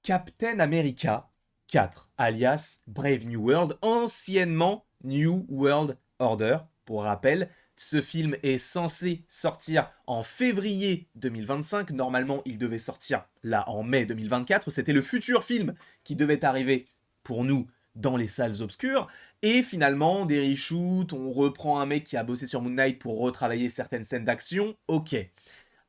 Captain America 4, alias Brave New World, anciennement New World Order. Pour rappel, ce film est censé sortir en février 2025. Normalement, il devait sortir là en mai 2024. C'était le futur film qui devait arriver pour nous dans les salles obscures. Et finalement, des reshoots, on reprend un mec qui a bossé sur Moon Knight pour retravailler certaines scènes d'action. Ok.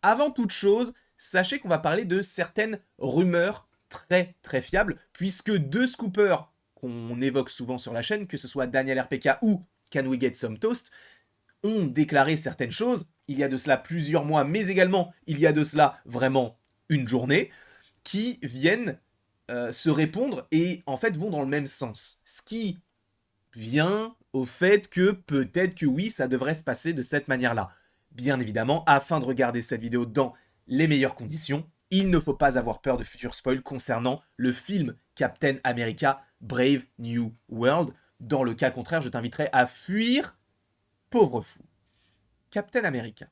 Avant toute chose, sachez qu'on va parler de certaines rumeurs très très fiables, puisque deux scoopers qu'on évoque souvent sur la chaîne, que ce soit Daniel RPK ou Can We Get Some Toast, ont déclaré certaines choses, il y a de cela plusieurs mois, mais également il y a de cela vraiment une journée, qui viennent se répondre et en fait vont dans le même sens. Ce qui vient au fait que peut-être que oui, ça devrait se passer de cette manière-là. Bien évidemment, afin de regarder cette vidéo dans les meilleures conditions, il ne faut pas avoir peur de futurs spoils concernant le film Captain America Brave New World. Dans le cas contraire, je t'inviterai à fuir, pauvre fou. Captain America.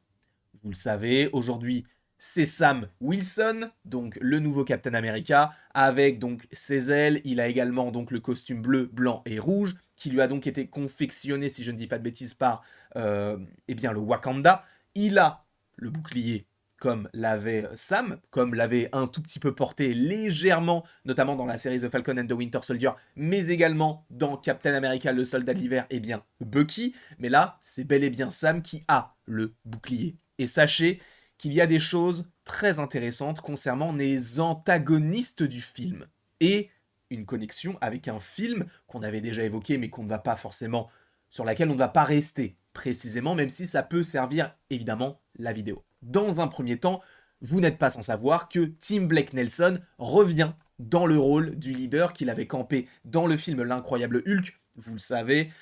Vous le savez, aujourd'hui, c'est Sam Wilson, donc le nouveau Captain America, avec donc ses ailes. Il a également donc le costume bleu, blanc et rouge, qui lui a donc été confectionné, si je ne dis pas de bêtises, par eh bien, le Wakanda. Il a le bouclier comme l'avait Sam, comme l'avait un tout petit peu porté légèrement, notamment dans la série The Falcon and the Winter Soldier, mais également dans Captain America, le soldat de l'hiver, eh bien Bucky. Mais là, c'est bel et bien Sam qui a le bouclier. Et sachez qu'il y a des choses très intéressantes concernant les antagonistes du film. Et une connexion avec un film qu'on avait déjà évoqué, mais qu'on ne va pas forcément, sur laquelle on ne va pas rester précisément, même si ça peut servir évidemment la vidéo. Dans un premier temps, vous n'êtes pas sans savoir que Tim Blake Nelson revient dans le rôle du leader qu'il avait campé dans le film L'incroyable Hulk. Vous le savez,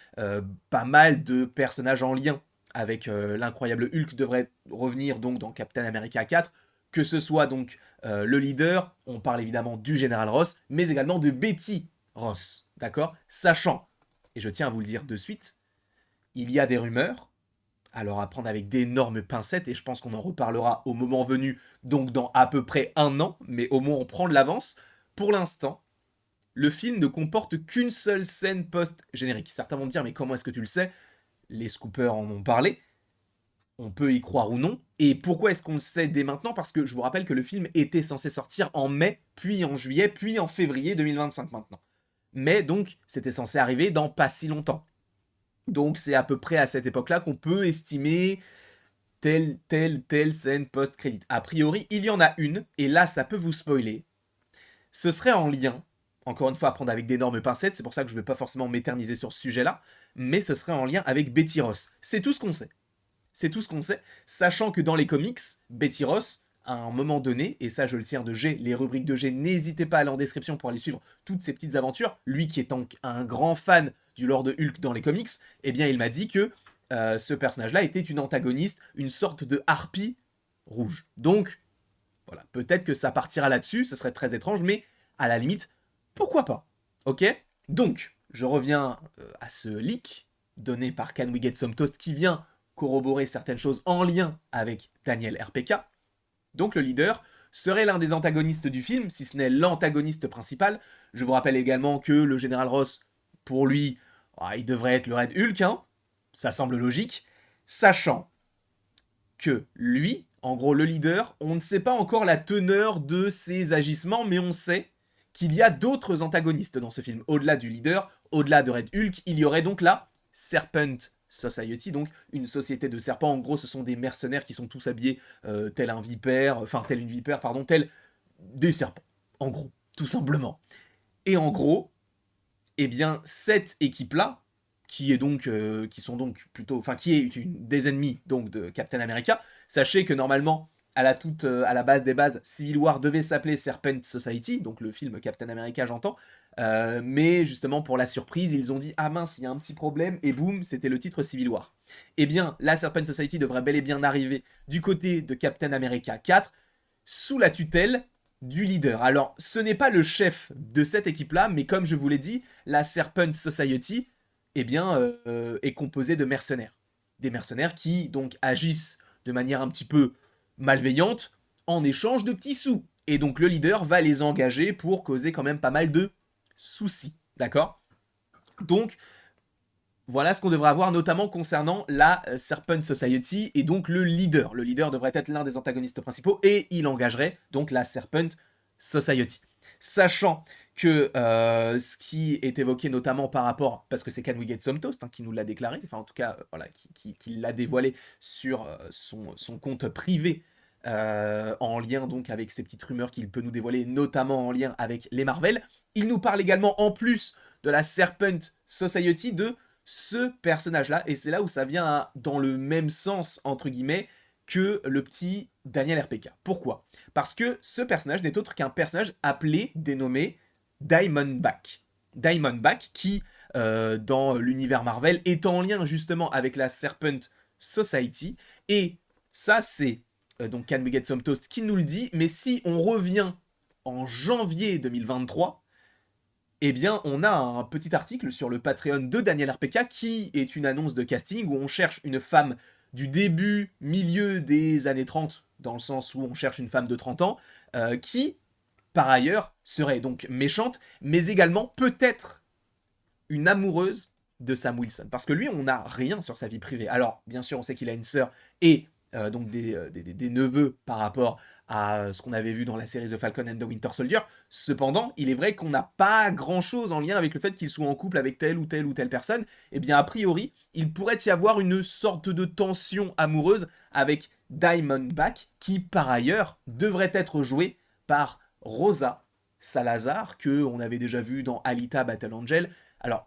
pas mal de personnages en lien avec l'incroyable Hulk devrait revenir donc dans Captain America 4, que ce soit donc le leader, on parle évidemment du général Ross, mais également de Betty Ross, d'accord? Sachant, et je tiens à vous le dire de suite, il y a des rumeurs, alors à prendre avec d'énormes pincettes, et je pense qu'on en reparlera au moment venu, donc dans à peu près un an, mais au moins on prend de l'avance. Pour l'instant, le film ne comporte qu'une seule scène post-générique. Certains vont me dire, mais comment est-ce que tu le sais? Les scoopers en ont parlé, on peut y croire ou non. Et pourquoi est-ce qu'on le sait dès maintenant? Parce que je vous rappelle que le film était censé sortir en mai, puis en juillet, puis en février 2025 maintenant. Mais donc, c'était censé arriver dans pas si longtemps. Donc c'est à peu près à cette époque-là qu'on peut estimer telle scène post-crédit. A priori, il y en a une, et là, ça peut vous spoiler. Ce serait en lien, encore une fois, à prendre avec d'énormes pincettes, c'est pour ça que je ne vais pas forcément m'éterniser sur ce sujet-là, mais ce serait en lien avec Betty Ross. C'est tout ce qu'on sait. C'est tout ce qu'on sait, sachant que dans les comics, Betty Ross, à un moment donné, et ça je le tiens de G, les rubriques de G, n'hésitez pas à aller en description pour aller suivre toutes ces petites aventures, lui qui est un grand fan du Lord Hulk dans les comics, eh bien il m'a dit que ce personnage-là était une antagoniste, une sorte de harpie rouge. Donc, voilà, peut-être que ça partira là-dessus, ce serait très étrange, mais à la limite, pourquoi pas? Ok? Donc, je reviens à ce leak donné par Can We Get Some Toast qui vient corroborer certaines choses en lien avec Daniel RPK. Donc le leader serait l'un des antagonistes du film, si ce n'est l'antagoniste principal. Je vous rappelle également que le général Ross, pour lui, il devrait être le Red Hulk, hein, ça semble logique, sachant que lui, en gros le leader, on ne sait pas encore la teneur de ses agissements, mais on sait qu'il y a d'autres antagonistes dans ce film. Au-delà du leader, au-delà de Red Hulk, il y aurait donc la Serpent Society, donc une société de serpents. En gros, ce sont des mercenaires qui sont tous habillés tel un vipère, enfin tel une vipère, pardon, tel des serpents, en gros, tout simplement. Et en gros, eh bien, cette équipe-là, qui sont donc plutôt, enfin, qui est des ennemis donc de Captain America. Sachez que normalement, à la base des bases, Civil War devait s'appeler Serpent Society, donc le film Captain America, j'entends. Mais justement, pour la surprise, ils ont dit ah mince, il y a un petit problème, et boum, c'était le titre Civil War. Eh bien, la Serpent Society devrait bel et bien arriver du côté de Captain America 4, sous la tutelle du leader. Alors, ce n'est pas le chef de cette équipe-là, mais comme je vous l'ai dit, la Serpent Society eh bien, est composée de mercenaires. Des mercenaires qui donc agissent de manière un petit peu malveillante en échange de petits sous. Et donc le leader va les engager pour causer quand même pas mal de soucis, d'accord? Donc voilà ce qu'on devrait avoir notamment concernant la Serpent Society et donc le leader. Le leader devrait être l'un des antagonistes principaux et il engagerait donc la Serpent Society. Sachant que ce qui est évoqué notamment par rapport, parce que c'est Can We Get Some Toast qui nous l'a déclaré, enfin en tout cas voilà, qui l'a dévoilé sur son compte privé, en lien donc avec ces petites rumeurs qu'il peut nous dévoiler, notamment en lien avec les Marvel. Il nous parle également en plus de la Serpent Society de ce personnage-là, et c'est là où ça vient dans le même sens, entre guillemets, que le petit Daniel RPK. Pourquoi? Parce que ce personnage n'est autre qu'un personnage appelé, dénommé Diamondback. Diamondback qui, dans l'univers Marvel, est en lien justement avec la Serpent Society, et ça c'est donc Can We Get Some Toast qui nous le dit, mais si on revient en janvier 2023, eh bien, on a un petit article sur le Patreon de Daniel RPK qui est une annonce de casting où on cherche une femme du début, milieu des années 30, dans le sens où on cherche une femme de 30 ans, qui, par ailleurs, serait donc méchante, mais également peut-être une amoureuse de Sam Wilson. Parce que lui, on n'a rien sur sa vie privée. Alors, bien sûr, on sait qu'il a une sœur et donc des neveux par rapport à ce qu'on avait vu dans la série The Falcon and the Winter Soldier. Cependant, il est vrai qu'on n'a pas grand-chose en lien avec le fait qu'il soit en couple avec telle ou telle ou telle personne. Eh bien, a priori, il pourrait y avoir une sorte de tension amoureuse avec Diamondback, qui, par ailleurs, devrait être joué par Rosa Salazar, que on avait déjà vu dans Alita Battle Angel. Alors,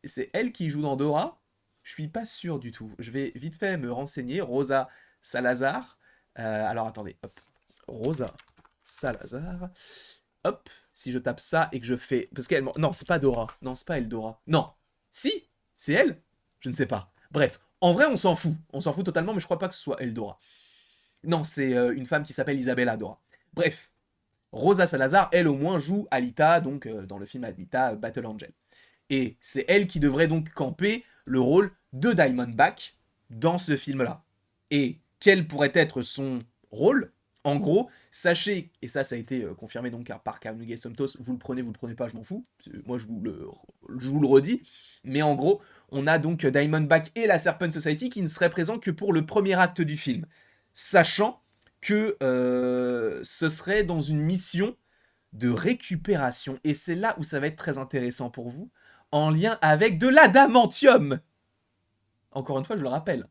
c'est elle qui joue dans Dora? Je suis pas sûr du tout. Je vais vite fait me renseigner. Rosa Salazar. Alors, attendez. Hop. Rosa Salazar. Hop. Si je tape ça et que je fais... Parce qu'elle... Non, c'est pas Dora. Non, c'est pas elle, Dora. Non. Si, c'est elle. Je ne sais pas. Bref. En vrai, on s'en fout. On s'en fout totalement, mais je crois pas que ce soit elle, Dora. Non, c'est une femme qui s'appelle Isabella Dora. Bref. Rosa Salazar, elle au moins joue Alita, donc dans le film Alita Battle Angel. Et c'est elle qui devrait donc camper le rôle de Diamondback dans ce film-là. Et quel pourrait être son rôle? En gros, sachez, et ça a été confirmé donc par Carnegie Santos, vous le prenez pas, je m'en fous, moi je vous le redis, mais en gros, on a donc Diamondback et la Serpent Society qui ne seraient présents que pour le premier acte du film, sachant que ce serait dans une mission de récupération, et c'est là où ça va être très intéressant pour vous, en lien avec de l'adamantium. Encore une fois, je le rappelle,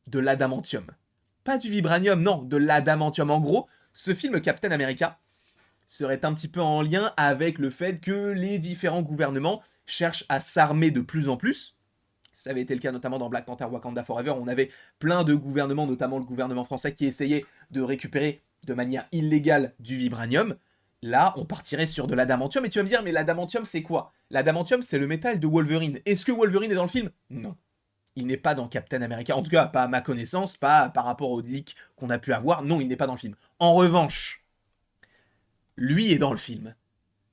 de l'adamantium. Pas du vibranium, non, de l'adamantium. En gros, ce film Captain America serait un petit peu en lien avec le fait que les différents gouvernements cherchent à s'armer de plus en plus. Ça avait été le cas notamment dans Black Panther Wakanda Forever. On avait plein de gouvernements, notamment le gouvernement français, qui essayait de récupérer de manière illégale du vibranium. Là, on partirait sur de l'adamantium. Et tu vas me dire, mais l'adamantium, c'est quoi? L'adamantium, c'est le métal de Wolverine. Est-ce que Wolverine est dans le film? Non. Il n'est pas dans Captain America. En tout cas, pas à ma connaissance, pas par rapport aux leaks qu'on a pu avoir. Non, il n'est pas dans le film. En revanche, lui est dans le film.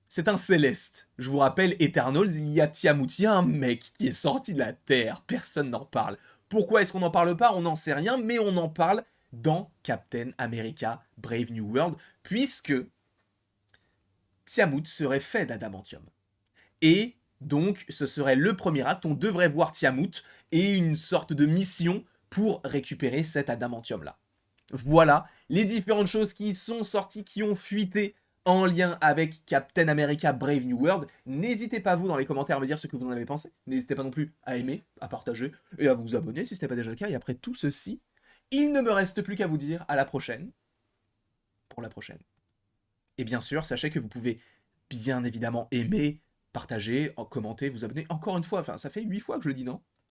C'est un Céleste. Je vous rappelle, Eternals, il y a Tiamut, il y a un mec qui est sorti de la Terre. Personne n'en parle. Pourquoi est-ce qu'on n'en parle pas? On n'en sait rien, mais on en parle dans Captain America Brave New World, puisque Tiamut serait fait d'adamantium. Et donc, ce serait le premier acte, on devrait voir Tiamut et une sorte de mission pour récupérer cet adamantium-là. Voilà les différentes choses qui sont sorties, qui ont fuité en lien avec Captain America Brave New World. N'hésitez pas, vous, dans les commentaires, à me dire ce que vous en avez pensé. N'hésitez pas non plus à aimer, à partager et à vous abonner si ce n'est pas déjà le cas. Et après tout ceci, il ne me reste plus qu'à vous dire à la prochaine, pour la prochaine. Et bien sûr, sachez que vous pouvez bien évidemment aimer, partager, commenter, vous abonner. Encore une fois, enfin, ça fait 8 fois que je le dis, non?